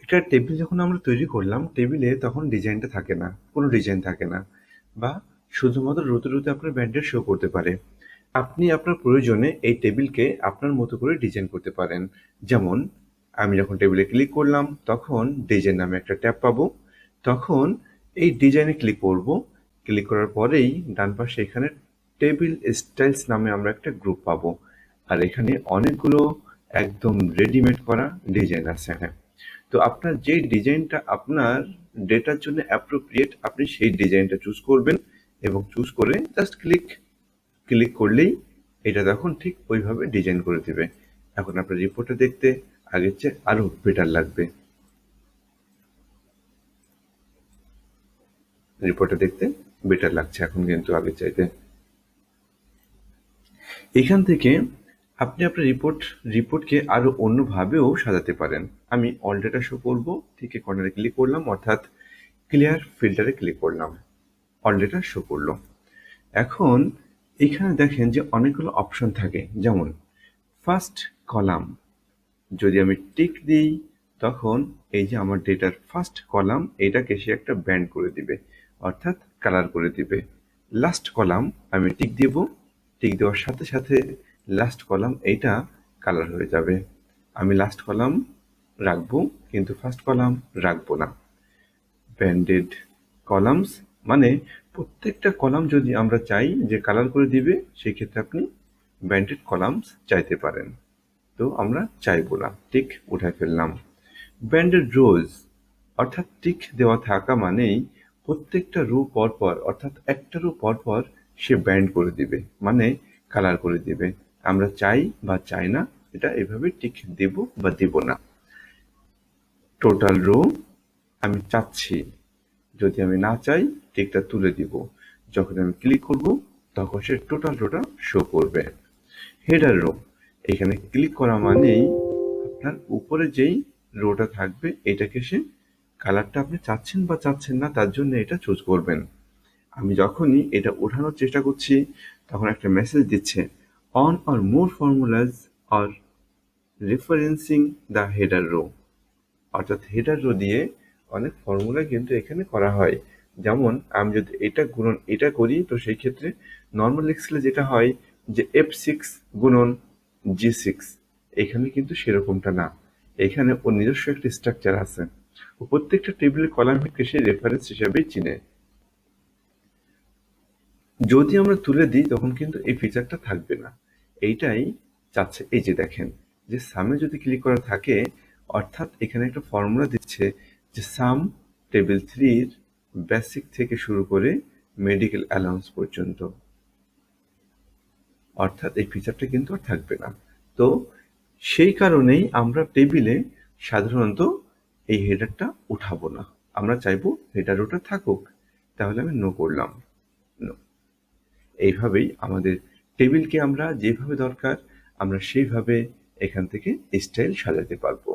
একটা টেবিল যখন আমরা তৈরি করলাম, টেবিলে তখন ডিজাইনটা থাকে না, কোনো ডিজাইন থাকে না, বা শুধুমাত্র রোতে রোতে আপনার ব্যান্ডেড শো করতে পারে। আপনি আপনার প্রয়োজনে এই টেবিলকে আপনার মতো করে ডিজাইন করতে পারেন। যেমন আমি যখন টেবিলে ক্লিক করলাম তখন ডিজাইন নামে একটা ট্যাব পাবো। তখন এই ডিজাইনে ক্লিক করব। ক্লিক করার পরেই ডান পাশে এখানে টেবিল স্টাইলস নামে আমরা একটা গ্রুপ পাবো। আর এখানে অনেকগুলো একদম রেডিমেড করা ডিজাইন আছে। হ্যাঁ, তো আপনার যে ডিজাইনটা আপনার ডেটার জন্য অ্যাপ্রোপ্রিয়েট, আপনি সেই ডিজাইনটা চুজ করবেন এবং চুজ করে জাস্ট ক্লিক করলেই এটা তখন ঠিক ওইভাবে ডিজাইন করে দিবে। এখন আপনার রিপোর্টটা দেখতে আগের চেয়ে আরো বেটার লাগবে। রিপোর্টটা দেখতে বেটার লাগছে এখন কিন্তু আগের চাইতে। এখান থেকে আপনি আপনার রিপোর্টকে আরো অন্যভাবেও সাজাতে পারেন। আমি অল ডেটা শো করব, ঠিক কর্নারে ক্লিক করলাম, অর্থাৎ ক্লিয়ার ফিল্টারে ক্লিক করলাম, অল ডেটা শো করলো। এখন এখানে দেখেন যে অনেকগুলো অপশন থাকে, যেমন ফার্স্ট কলাম। যদি আমি টিক দিই তখন এই যে আমার ডেটার ফার্স্ট কলাম এটাকে সে একটা ব্যান্ড করে দিবে, অর্থাৎ কালার করে দিবে। লাস্ট কলাম আমি টিক দিব, টিক দেওয়ার সাথে সাথে লাস্ট কলাম এইটা কালার হয়ে যাবে। আমি লাস্ট কলাম রাখবো কিন্তু ফার্স্ট কলাম রাখবো না। ব্যান্ডেড কলামস মানে প্রত্যেকটা কলাম যদি আমরা চাই যে কালার করে দিবে, সেই ক্ষেত্রে আপনি ব্যান্ডেড কলামস চাইতে পারেন। তো আমরা চাইবো না, টিক উঠায় ফেললাম। ব্যান্ডেড রোজ অর্থাৎ টিক দেওয়া থাকা মানেই প্রত্যেকটা রো পরপর, অর্থাৎ একটা রো পরপর সে ব্যান্ড করে দিবে, মানে কালার করে দিবে। আমরা চাই বা চাই না এটা এভাবে টিক দেব বা দেব না। টোটাল রো আমি চাচ্ছি, যদি আমি না চাই টিকটা তুলে দিব। যখন আমি ক্লিক করব তখন সে টোটাল রোটা শো করবে। হেডার রো, এখানে ক্লিক করা মানেই আপনার উপরে যেই রোটা থাকবে এটাকে সে কালারটা আপনি চাচ্ছেন বা চাচ্ছেন না তার জন্য এটা চুজ করবেন। আমি যখনই এটা ওঠানোর চেষ্টা করছি তখন একটা মেসেজ দিচ্ছে, one or more formulas or referencing the header row. অর্থাৎ হেডার রো দিয়ে অনেক ফর্মুলা কিন্তু এখানে করা হয়। যেমন আমি যদি এটা গুণন এটা করি তো সেই ক্ষেত্রে নর্মাল এক্সেলে যেটা হয় যে F6 গুণন G6, এখানে কিন্তু সেরকমটা না। এখানে ওর নিজস্ব একটা স্ট্রাকচার আছে, ও প্রত্যেকটা টেবিলের কলামকে সে রেফারেন্স হিসাবেই চিনে। যদি আমরা তুলে দিই তখন কিন্তু এই ফিচারটা থাকবে না, এইটাই চাচ্ছে। এই যে দেখেন যে সামে যদি ক্লিক করা থাকে, অর্থাৎ এখানে একটা ফর্মুলা দিচ্ছে যে সাম টেবিল 3 বেসিক থেকে শুরু করে মেডিকেল অ্যালাউন্স পর্যন্ত, অর্থাৎ এই ফিচারটা কিন্তু আর থাকবে না। তো সেই কারণেই আমরা টেবিলে সাধারণত এই হেডারটা উঠাবো না, আমরা চাইবো হেডার ওটা থাকুক। তাহলে আমি নো করলাম, নো। এইভাবেই আমাদের টেবিলকে আমরা যেভাবে দরকার আমরা সেইভাবে এখান থেকে স্টাইল সাজাতে পারবো।